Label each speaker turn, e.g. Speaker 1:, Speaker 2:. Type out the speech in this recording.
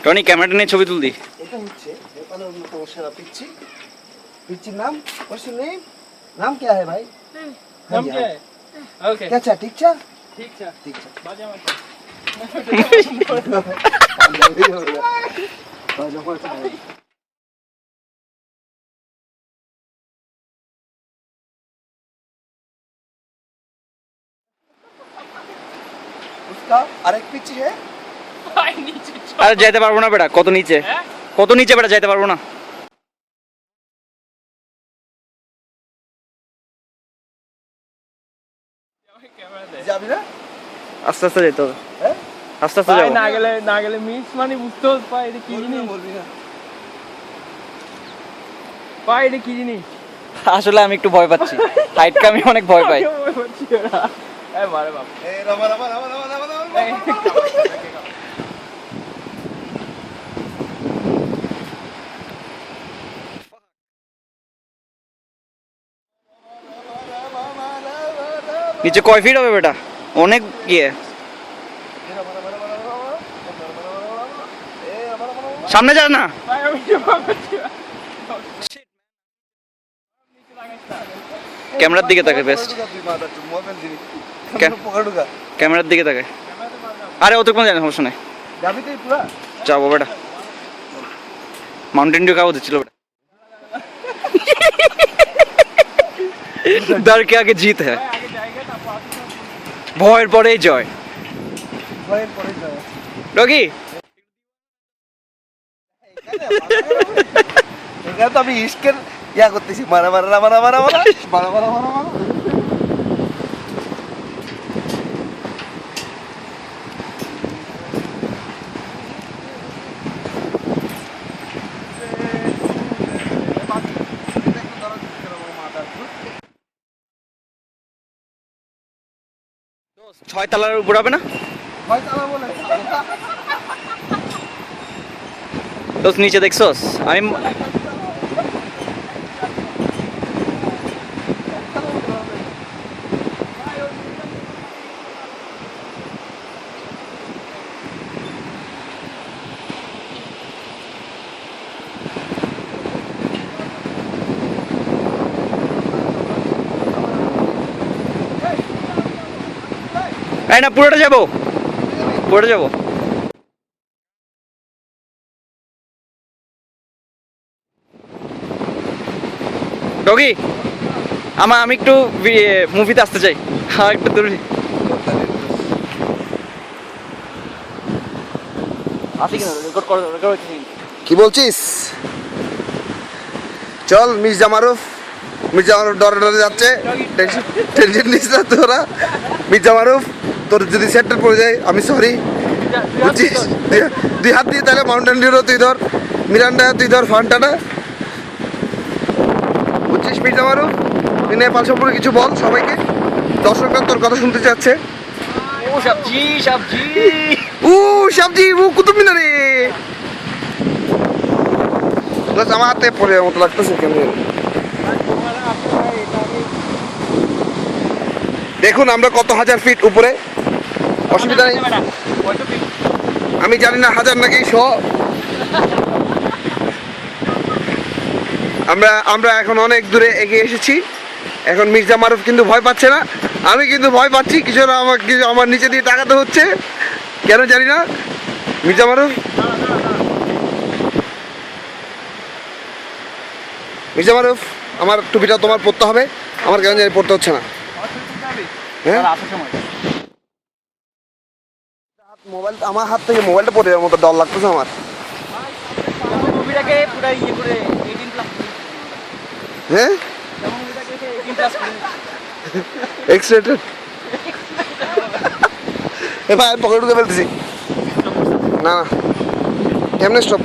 Speaker 1: Tony ক্যামেরাটা নিয়ে ছবি তুলদি।
Speaker 2: এটা হচ্ছে नेपाলের অন্যতম সেরা পিচ্ছি। पिच्ची नाम व्हाट्स योर नेम? नाम क्या है भाई?
Speaker 3: नाम क्या है? ओके
Speaker 2: क्या चा ठीक चा?
Speaker 3: ठीक है
Speaker 2: ठीक चा
Speaker 3: बाजा मत
Speaker 2: उसका अरेक पिच्ची है
Speaker 3: भाई नीचे
Speaker 1: আরে যাইতে পারবো না বেটা, কত নিচে, কত নিচে বেটা, যাইতে পারবো না।
Speaker 3: कैमरा दे
Speaker 2: যাবি না
Speaker 1: আস্তে আস্তে যেতে হবে,
Speaker 2: হ্যাঁ
Speaker 1: আস্তে আস্তে
Speaker 3: ভাই
Speaker 1: যাবো।
Speaker 3: না গেলে মিস মানে বুঝতে পাই এটা কি জিনিস
Speaker 2: বলবি না
Speaker 3: ভাই এটা কি জিনিস
Speaker 1: আসলে আমি একটু ভয় পাচ্ছি, হাইটকে আমি অনেক ভয় পাই।
Speaker 3: এ মারে বাপ
Speaker 2: এই রামা রামা রামা রামা রামা
Speaker 1: নিচে কয় ফিট হবে বেটা? অনেক ইয়ে, সামনে যা না।
Speaker 3: ভাই আমি কি ভাবছি
Speaker 1: ক্যামেরার দিকে তাকাই বেস্ট, ক্যামেরার দিকে তাকাই। আরে অতক্ষণ জানি, সমস্যা নাই,
Speaker 2: যাবি তুই পুরা
Speaker 1: যাবো বেটা। মাউন্টেন ডিউ খাওয়া দিচ্ছিল বেটা। डर के आगे जीत है,
Speaker 3: আগে জায়গা তারপর
Speaker 1: ভয়ের পরেই জয়।
Speaker 2: ভয়ের পরে যাও
Speaker 1: রকি
Speaker 2: এখানে তো আমি ইস্কের ইয়া করতেছি মারা মারা মারা মারা মারা মারা মারা মারা মারা মারা
Speaker 1: ছয় তলার উপর হবে না
Speaker 2: ভয় চালা বলে
Speaker 1: তো নিচে দেখছস? আমি এই না, পুরোটা যাবো, পুরোটা যাবো। ডগি আমি একটু মুভিতে আসতে চাই, হ্যাঁ একটু দূরে আসি কিনা, রেকর্ড
Speaker 2: কি বলছিস চল মির্জা মারুফ ডরে ডরে যাচ্ছে টেনশন নিস না তোরা মির্জা মারুফ তোর যদি সেন্টার পড়ে যায় আমি সরি বুঝছিস দুই হাত দিয়ে তাহলে মাউন্টেন ডিউরও তুই ধর মিরান্ডা তুই ধর ফান্টাটা বুঝছিস মির্জা মারুফ তুই নেপাল সম্পর্কে কিছু বল সবাইকে দর্শকরা তোর কথা শুনতে চাচ্ছে
Speaker 1: ও সবজি সবজি
Speaker 2: সবজি কুতুব মিনারে আমার হাতে পড়ে মতো লাগতেছে কেন দেখুন আমরা কত হাজার ফিট উপরে অসুবিধা নেই আমি জানি না হাজার নাকি শ আমরা এখন অনেক দূরে এগিয়ে এসেছি এখন মির্জা মারুফ কিন্তু ভয় পাচ্ছে না আমি কিন্তু ভয় পাচ্ছি কিছু না আমার নিচে দিয়ে টাকাতে হচ্ছে কেন জানি না মির্জা মারুফ মির্জা মারুফ আমার টুপিটা তোমার পরতে হবে আমার কেন জানি পড়তে হচ্ছে না হ্যাঁ মোবাইল আমার হাত থেকে মোবাইলটা পড়ে যাওয়ার মতো ডর লাগতেছে আমার
Speaker 3: মুভিটাকে পুরো ইয়ে করে 18 প্লাস
Speaker 2: হ্যাঁ
Speaker 3: মুভিটাকে 18 প্লাস
Speaker 2: এক্সট্রেটেড এ ভাই পকেট ঢুকে ফেলতেছি না না কেমনে স্টপ